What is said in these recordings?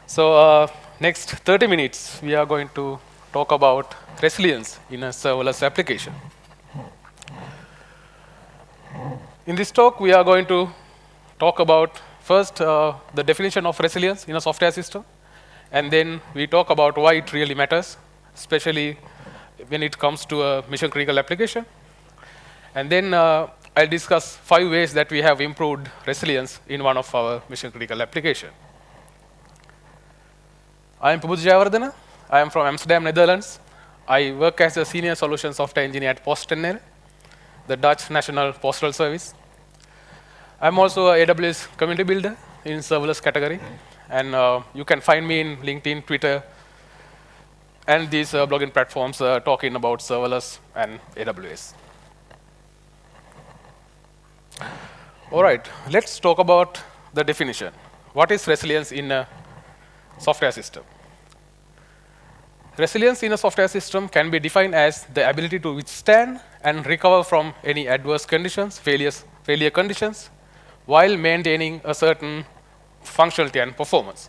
So next 30 minutes, we are going to talk about resilience in a serverless application. In this talk, we are going to talk about first the definition of resilience in a software system, and then we talk about why it really matters, especially when it comes to a mission critical application. And then I'll discuss 5 ways that we have improved resilience in one of our mission critical applications. I am Pubudu Jayawardana. I am from Amsterdam, Netherlands. I work as a senior solution software engineer at PostNL, the Dutch national postal service. I'm also a AWS community builder in serverless category, and you can find me in LinkedIn, Twitter, and these blogging platforms talking about serverless and AWS. All right, let's talk about the definition. What is resilience in a software system? Resilience in a software system can be defined as the ability to withstand and recover from any adverse conditions, failure conditions, while maintaining a certain functionality and performance.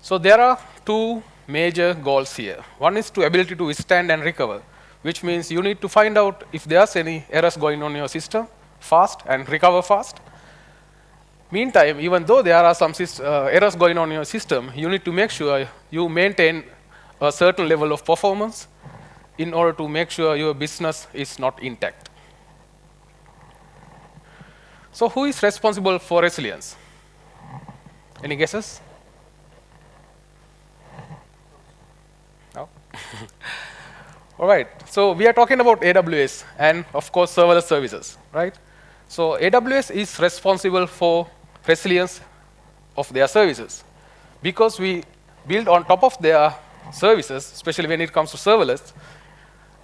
So there are 2 major goals here. One is the ability to withstand and recover, which means you need to find out if there's any errors going on in your system fast and recover fast. Meantime, even though there are some errors going on in your system, you need to make sure you maintain a certain level of performance in order to make sure your business is not intact. So who is responsible for resilience? Any guesses? No? All right, so we are talking about AWS and, of course, serverless services, right? So AWS is responsible for resilience of their services because we build on top of their services, especially when it comes to serverless,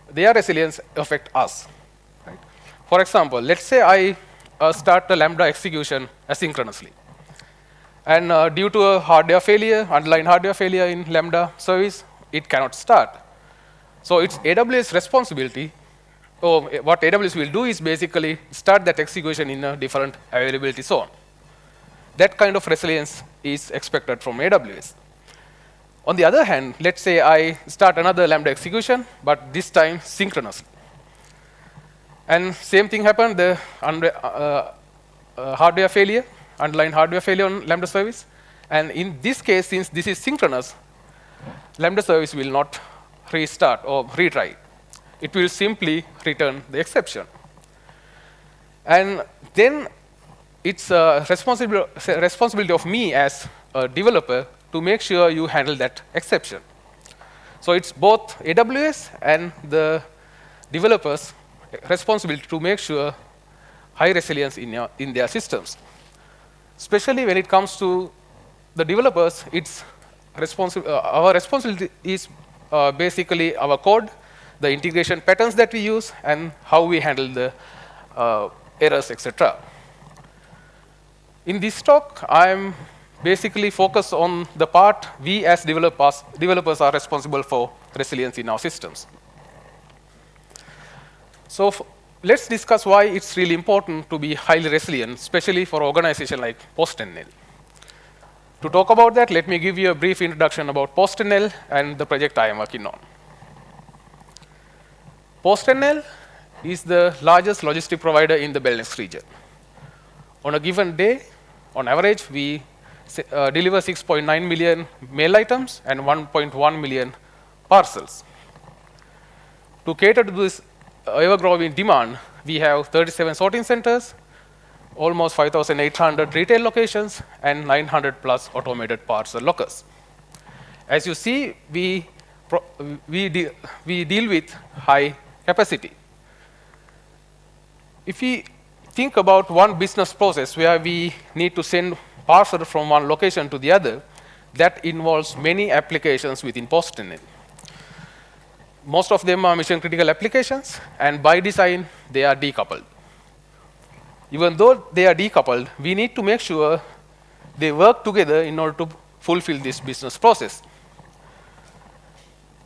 their resilience affects us. Right? For example, let's say I start a Lambda execution asynchronously. And due to a hardware failure, underlying hardware failure in Lambda service, it cannot start. So it's AWS responsibility. What AWS will do is basically start that execution in a different availability zone. That kind of resilience is expected from AWS. On the other hand, let's say I start another Lambda execution, but this time synchronously. And same thing happened, the hardware failure, underlying hardware failure on Lambda service. And in this case, since this is synchronous, Lambda service will not restart or retry. It will simply return the exception. And then it's a responsibility of me as a developer to make sure you handle that exception. So it's both AWS and the developers' responsibility to make sure high resilience in their systems. Especially when it comes to the developers, our responsibility is basically our code, the integration patterns that we use, and how we handle the errors, etc. In this talk, I'm basically focused on the part we as developers are responsible for resilience in our systems. So let's discuss why it's really important to be highly resilient, especially for an organization like PostNL. To talk about that, let me give you a brief introduction about PostNL and the project I am working on. PostNL is the largest logistic provider in the Benelux region. On a given day, on average, we deliver 6.9 million mail items and 1.1 million parcels. To cater to this ever-growing demand, we have 37 sorting centers, almost 5,800 retail locations, and 900 plus automated parcel lockers. As you see, we deal with high capacity. If we think about one business process where we need to send parcel from one location to the other, that involves many applications within PostNL. Most of them are mission critical applications, and by design, they are decoupled. Even though they are decoupled, we need to make sure they work together in order to fulfill this business process.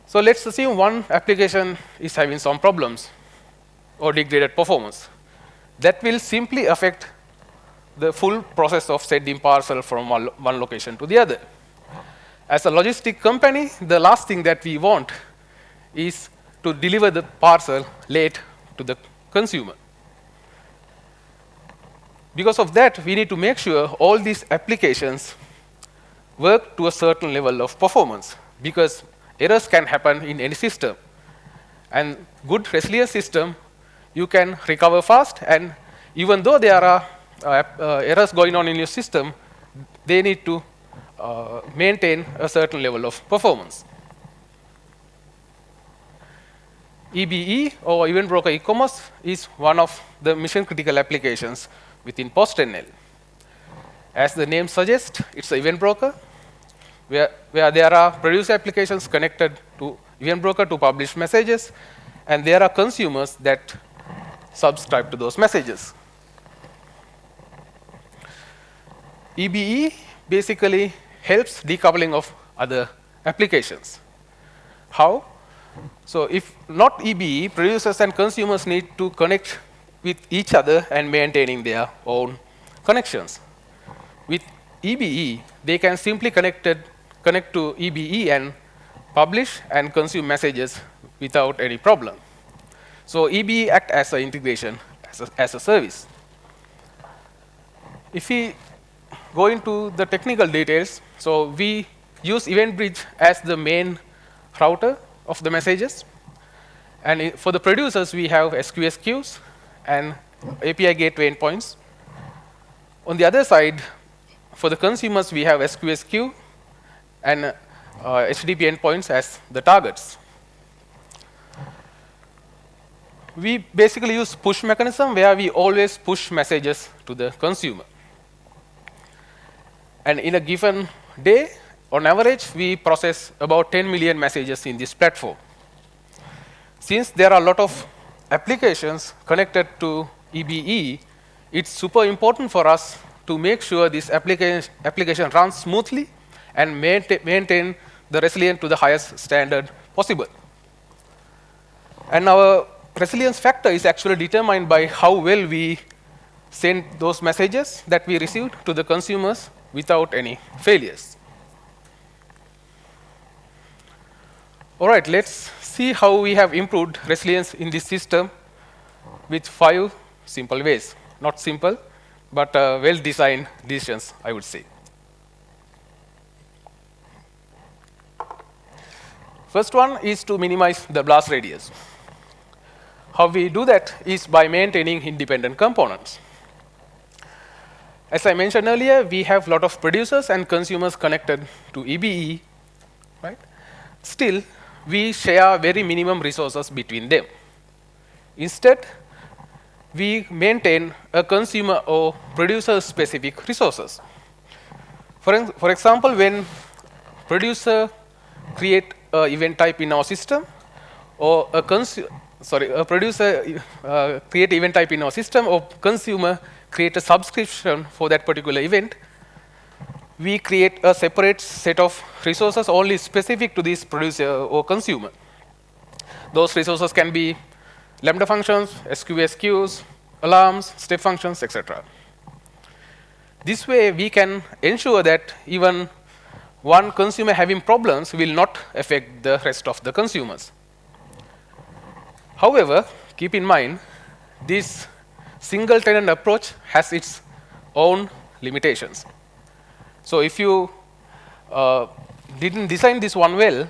So let's assume one application is having some problems or degraded performance. That will simply affect the full process of sending parcel from one location to the other. As a logistic company, the last thing that we want is to deliver the parcel late to the consumer. Because of that, we need to make sure all these applications work to a certain level of performance, because errors can happen in any system. And good resilient system, you can recover fast, and even though there are errors going on in your system, they need to maintain a certain level of performance. EBE, or Event Broker E-commerce, is one of the mission-critical applications within PostNL. As the name suggests, it's an event broker, where there are producer applications connected to event broker to publish messages, and there are consumers that subscribe to those messages. EBE basically helps decoupling of other applications. How? So if not EBE, producers and consumers need to connect with each other and maintaining their own connections. With EBE, they can simply connect to EBE and publish and consume messages without any problem. So EBE acts as an integration, as a service. If we go into the technical details, so we use EventBridge as the main router of the messages. And for the producers, we have SQS queues and API gateway endpoints. On the other side, for the consumers, we have SQS queue and HTTP endpoints as the targets. We basically use push mechanism, where we always push messages to the consumer. And in a given day, on average, we process about 10 million messages in this platform. Since there are a lot of applications connected to EBE, it's super important for us to make sure this application runs smoothly and maintain the resilience to the highest standard possible. And our resilience factor is actually determined by how well we send those messages that we received to the consumers without any failures. All right, let's see how we have improved resilience in this system with 5 simple ways. Not simple, but well-designed decisions, I would say. First one is to minimize the blast radius. How we do that is by maintaining independent components. As I mentioned earlier, we have a lot of producers and consumers connected to EBE, right? Still, we share very minimum resources between them. Instead, we maintain a consumer or producer-specific resources. For example, when producer create an event type in our system, or a producer create event type in our system, or consumer create a subscription for that particular event, we create a separate set of resources only specific to this producer or consumer. Those resources can be Lambda functions, SQS queues, alarms, step functions, etc. This way, we can ensure that even one consumer having problems will not affect the rest of the consumers. However, keep in mind, this single tenant approach has its own limitations. So if you didn't design this one well,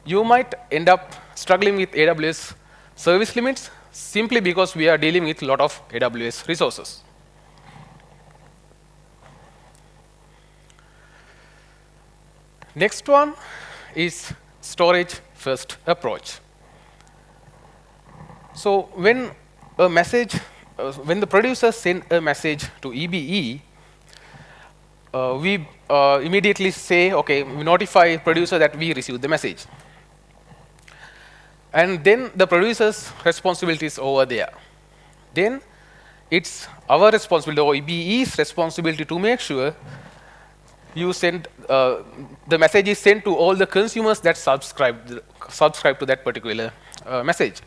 you might end up struggling with AWS service limits simply because we are dealing with a lot of AWS resources. Next one is storage-first approach. So when the producer sends a message to EBE, we immediately say, okay, we notify producer that we received the message. And then the producer's responsibility is over there. Then it's our responsibility, or EBE's responsibility, to make sure you send the message is sent to all the consumers that subscribe to that particular message.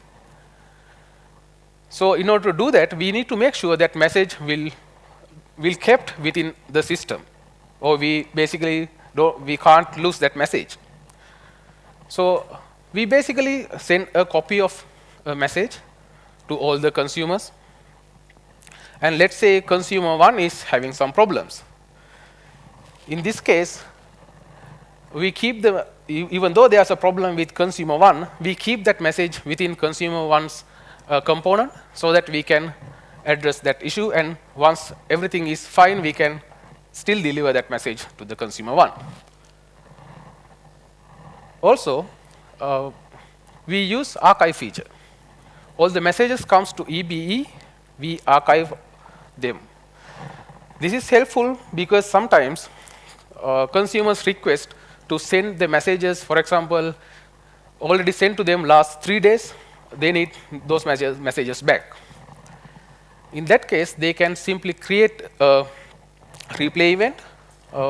So in order to do that, we need to make sure that message will kept within the system, or we basically we can't lose that message. So we basically send a copy of a message to all the consumers. And let's say consumer 1 is having some problems. In this case, we keep even though there's a problem with consumer 1, we keep that message within consumer 1's component so that we can address that issue. And once everything is fine, we can still deliver that message to the consumer 1. Also, we use archive feature. All the messages comes to EBE, we archive them. This is helpful because sometimes consumers request to send the messages, for example, already sent to them last 3 days, they need those messages back. In that case, they can simply create a replay event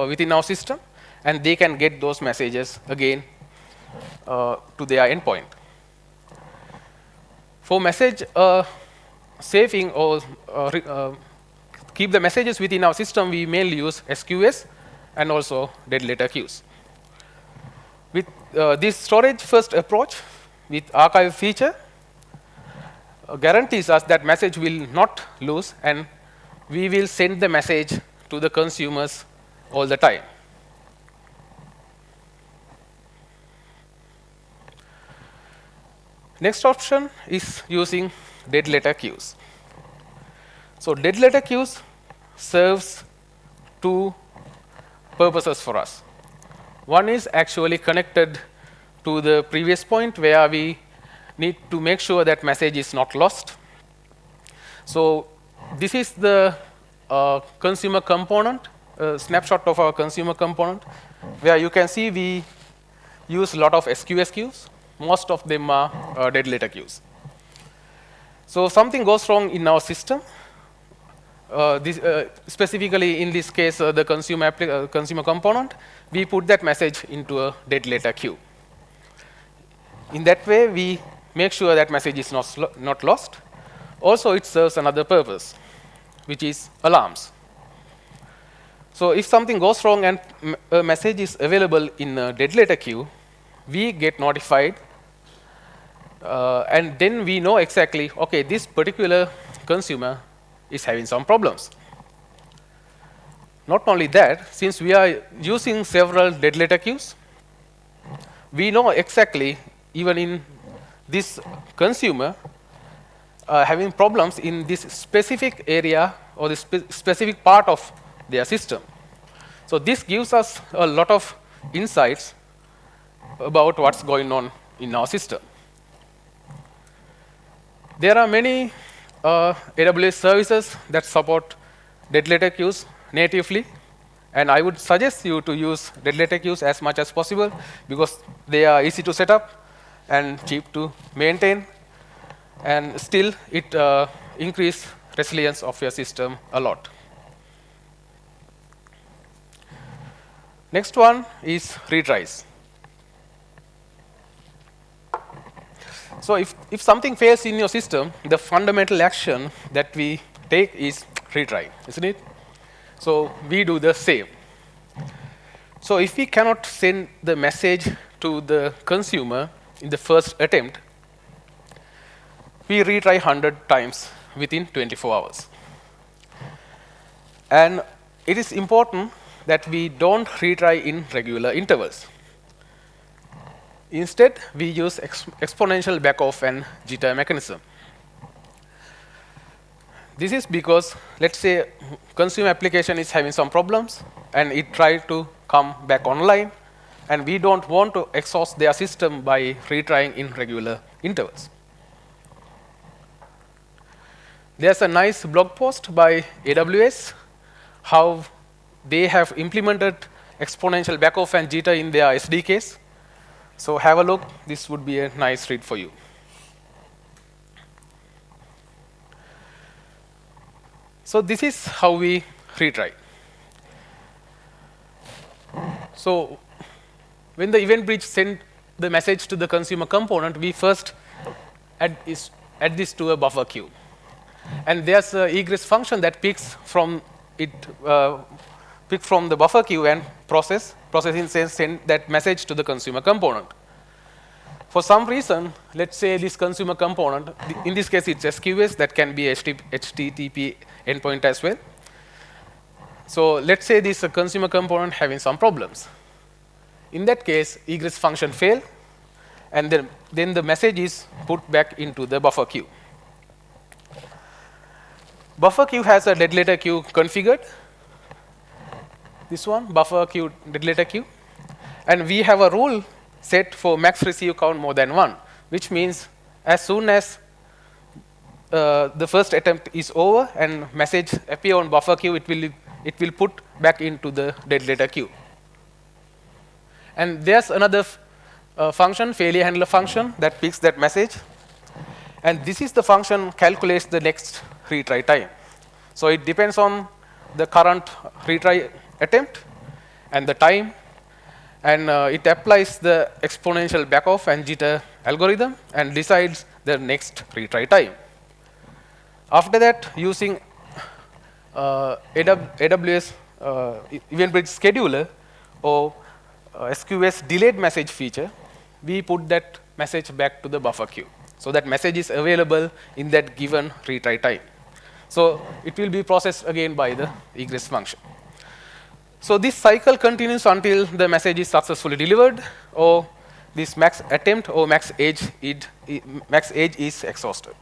within our system, and they can get those messages again to their endpoint. For message saving or keep the messages within our system, we mainly use SQS and also dead letter queues. With this storage first approach with archive feature guarantees us that message will not lose, and we will send the message to the consumers all the time. Next option is using dead letter queues. So dead letter queues serves 2 purposes for us. One is actually connected to the previous point where we need to make sure that message is not lost. So this is the consumer component, snapshot of our consumer component, where you can see we use a lot of SQS queues. Most of them are dead letter queues. So something goes wrong in our system. Specifically in this case, the consumer component, we put that message into a dead letter queue. In that way, we make sure that message is not lost. Also, it serves another purpose, which is alarms. So if something goes wrong and a message is available in a dead letter queue, we get notified, and then we know exactly, okay, this particular consumer is having some problems. Not only that, since we are using several dead letter queues, we know exactly, even in this consumer having problems in this specific area or this specific part of their system. So this gives us a lot of insights about what's going on in our system. There are many AWS services that support dead letter queues natively, and I would suggest you to use dead letter queues as much as possible because they are easy to set up and cheap to maintain, and still it increases resilience of your system a lot. Next one is retries. So if something fails in your system, the fundamental action that we take is retry, isn't it? So we do the same. So if we cannot send the message to the consumer in the first attempt, we retry 100 times within 24 hours. And it is important that we don't retry in regular intervals. Instead, we use exponential backoff and jitter mechanism. This is because, let's say, consumer application is having some problems, and it tries to come back online, and we don't want to exhaust their system by retrying in regular intervals. There's a nice blog post by AWS, how they have implemented exponential backoff and jitter in their SDKs. So have a look. This would be a nice read for you. So this is how we retry. So when the event bridge sends the message to the consumer component, we first add this to a buffer queue. And there's an egress function that picks from it pick from the buffer queue and processing send that message to the consumer component. For some reason, let's say this consumer component, in this case it's SQS, that can be HTTP endpoint as well. So let's say this consumer component having some problems. In that case, egress function fail, and then the message is put back into the buffer queue. Buffer queue has a dead letter queue configured. This one, buffer queue, dead letter queue. And we have a rule set for max receive count more than 1, which means as soon as the first attempt is over and message appear on buffer queue, it will put back into the dead letter queue. And there's another function, failure handler function, that picks that message. And this is the function calculates the next retry time. So it depends on the current retry attempt and the time. And it applies the exponential backoff and jitter algorithm and decides the next retry time. After that, using AWS Event Bridge Scheduler or SQS delayed message feature, we put that message back to the buffer queue. So that message is available in that given retry time. So it will be processed again by the egress function. So this cycle continues until the message is successfully delivered, or this max attempt or max age is exhausted.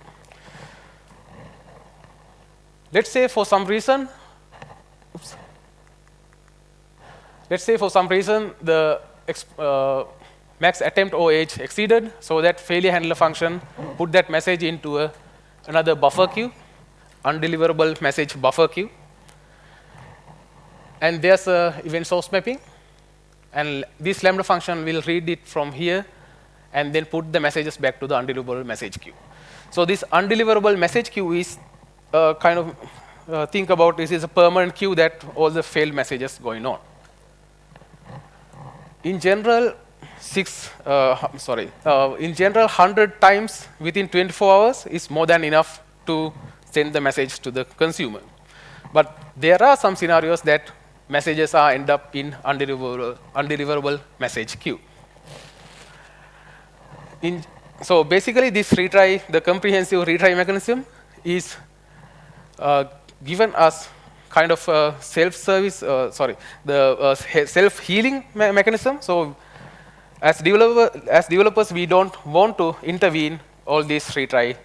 Let's say for some reason, the max attempt or age exceeded, so that failure handler function put that message into another buffer queue, undeliverable message buffer queue. And there's a event source mapping, and this Lambda function will read it from here and then put the messages back to the undeliverable message queue. So this undeliverable message queue is kind of think about this is a permanent queue that all the failed messages going on. In general, 100 times within 24 hours is more than enough to send the message to the consumer. But there are some scenarios that messages end up in undeliverable message queue. So basically, this retry, the comprehensive retry mechanism, is given us kind of a self-service, self-healing mechanism. So as developers, we don't want to intervene all these retry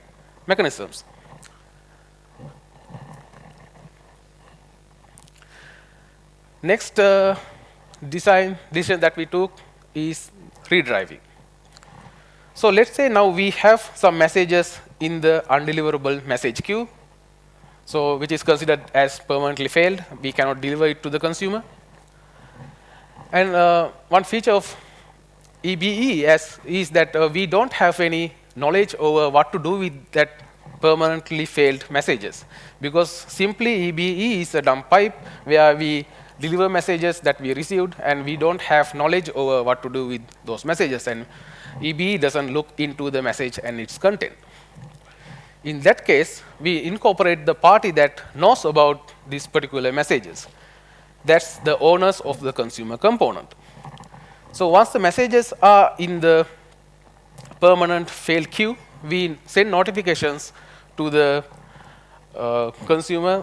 mechanisms. Next decision that we took is redriving. So let's say now we have some messages in the undeliverable message queue, so which is considered as permanently failed. We cannot deliver it to the consumer. And one feature of EBE is that we don't have any knowledge over what to do with that permanently failed messages, because simply EBE is a dump pipe where we deliver messages that we received, and we don't have knowledge over what to do with those messages, and EBE doesn't look into the message and its content. In that case, we incorporate the party that knows about these particular messages. That's the owners of the consumer component. So once the messages are in the permanent failed queue, we send notifications to the consumer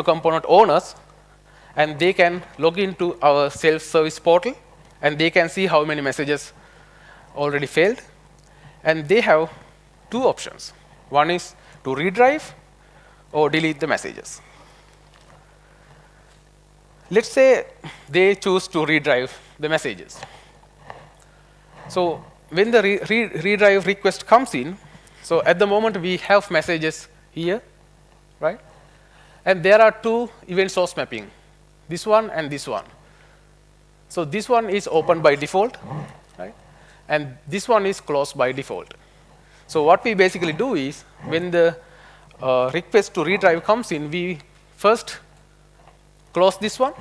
component owners, and they can log into our self-service portal, and they can see how many messages already failed. And they have two options. One is to redrive or delete the messages. Let's say they choose to redrive the messages. So when the redrive request comes in, so at the moment we have messages here, right? And there are two event source mapping, this one and this one. So this one is open by default, right? And this one is closed by default. So what we basically do is, when the request to redrive comes in, we first close this one,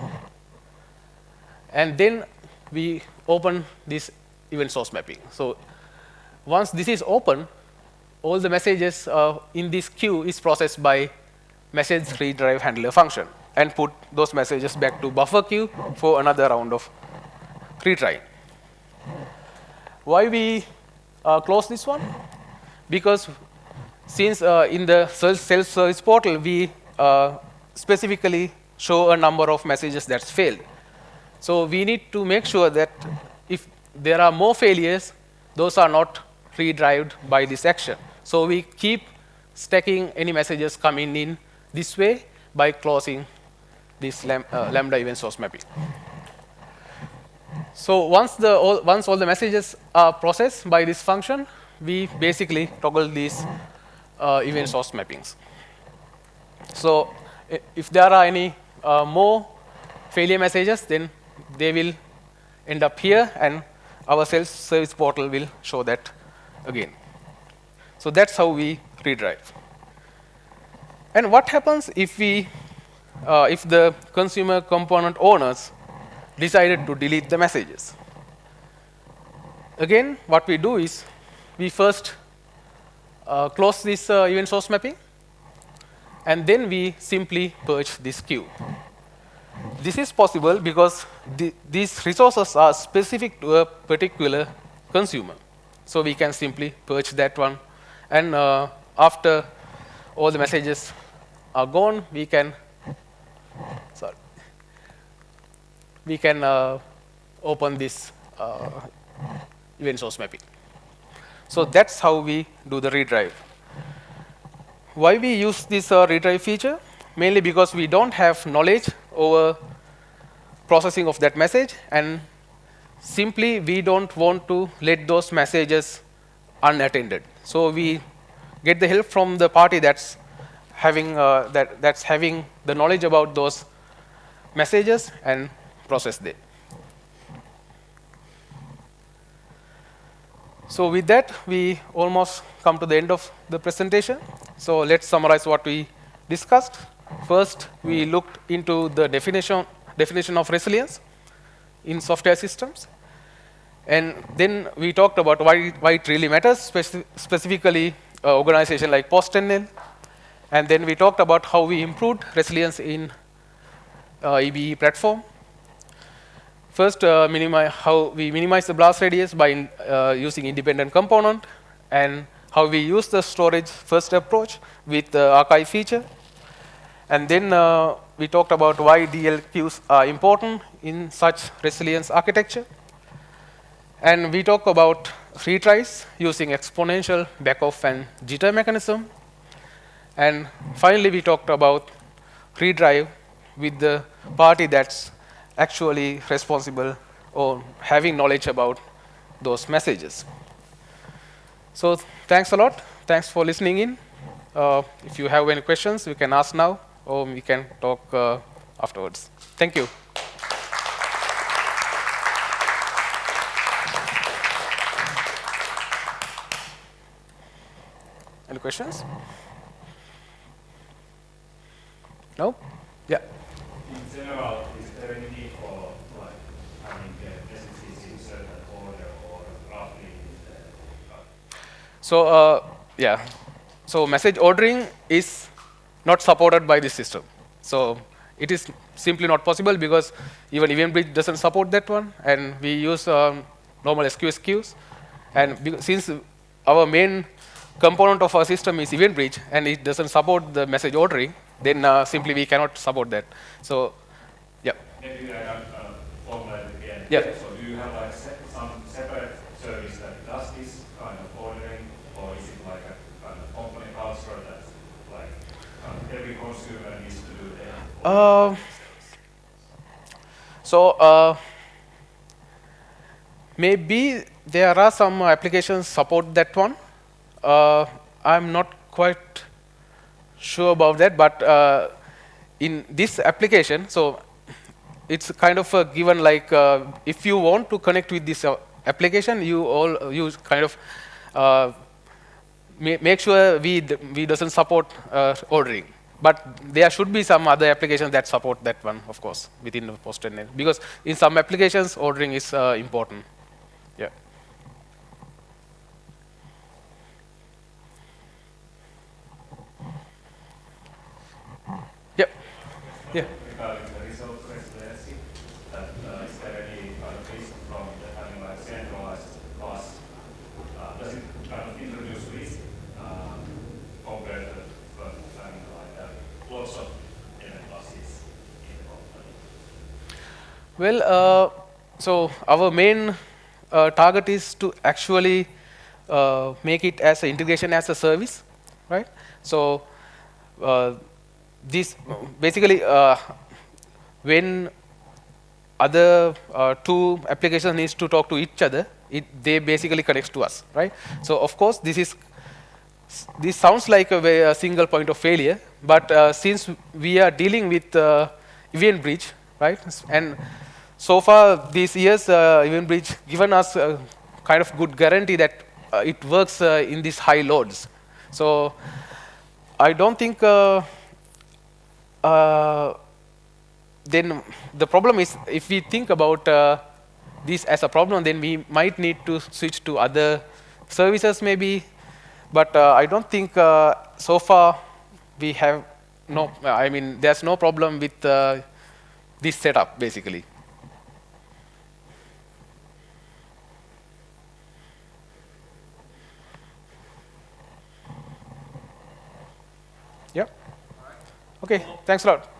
and then we open this event source mapping. So once this is open, all the messages in this queue is processed by message redrive handler function. and put those messages back to buffer queue for another round of retry. Why we close this one? Because since in the self-service portal, we specifically show a number of messages that's failed. So we need to make sure that if there are more failures, those are not redrived by this action. So we keep stacking any messages coming in this way by closing this Lambda event source mapping. So once all the messages are processed by this function, we basically toggle these event source mappings. So if there are any more failure messages, then they will end up here, and our self-service portal will show that again. So that's how we redrive. And what happens if the consumer component owners decided to delete the messages? Again, what we do is we first close this event source mapping, and then we simply purge this queue. This is possible because these resources are specific to a particular consumer. So we can simply purge that one. And after all the messages are gone, we can open this event source mapping. So that's how we do the redrive. Why we use this redrive feature? Mainly because we don't have knowledge over processing of that message, and simply we don't want to let those messages unattended. So we get the help from the party that's having the knowledge about those messages and process them. So with that, we almost come to the end of the presentation. So let's summarize what we discussed. First, we looked into the definition of resilience in software systems. And then we talked about why it really matters, specifically organization like PostNL. And then we talked about how we improved resilience in EBE platform. First, how we minimize the blast radius by using independent component, and how we use the storage first approach with the archive feature. And then we talked about why DL queues are important in such resilience architecture. And we talked about retries using exponential backoff and jitter mechanism. And finally, we talked about redrive with the party that's actually responsible or having knowledge about those messages. So thanks a lot. Thanks for listening in. If you have any questions, you can ask now, or we can talk afterwards. Thank you. Any questions? No? Yeah. In general, is there any need for having messages in certain order or roughly? So yeah. So message ordering is not supported by this system. So it is simply not possible because even EventBridge doesn't support that one, and we use normal SQS queues. And since our main component of our system is EventBridge and it doesn't support the message ordering, then simply we cannot support that. So yeah. Maybe I can formulate again. Yeah. So do you have some separate service that does this kind of ordering, or is it like a kind of company culture that every consumer needs to do their So maybe there are some applications support that one. I'm not quite sure about that, but in this application, so it's kind of a given, like if you want to connect with this application, you kind of make sure we doesn't support ordering. But there should be some other applications that support that one, of course, within the PostNL, because in some applications, ordering is important. Yeah. Yep. Yeah. risk from having like centralized bus? Does it kind of introduce risk compared to having like lots of event buses in the company? Well, so our main target is to actually make it as an integration as a service, right? So this basically when other two applications needs to talk to each other, they basically connects to us, right? So of course this sounds like a single point of failure, but since we are dealing with event bridge, right? And so far these years, event bridge given us a kind of good guarantee that it works in these high loads. So I don't think uh, then the problem is if we think about this as a problem, then we might need to switch to other services maybe. But I don't think so far we have no, I mean, there's no problem with this setup basically. Yeah. Okay, thanks a lot.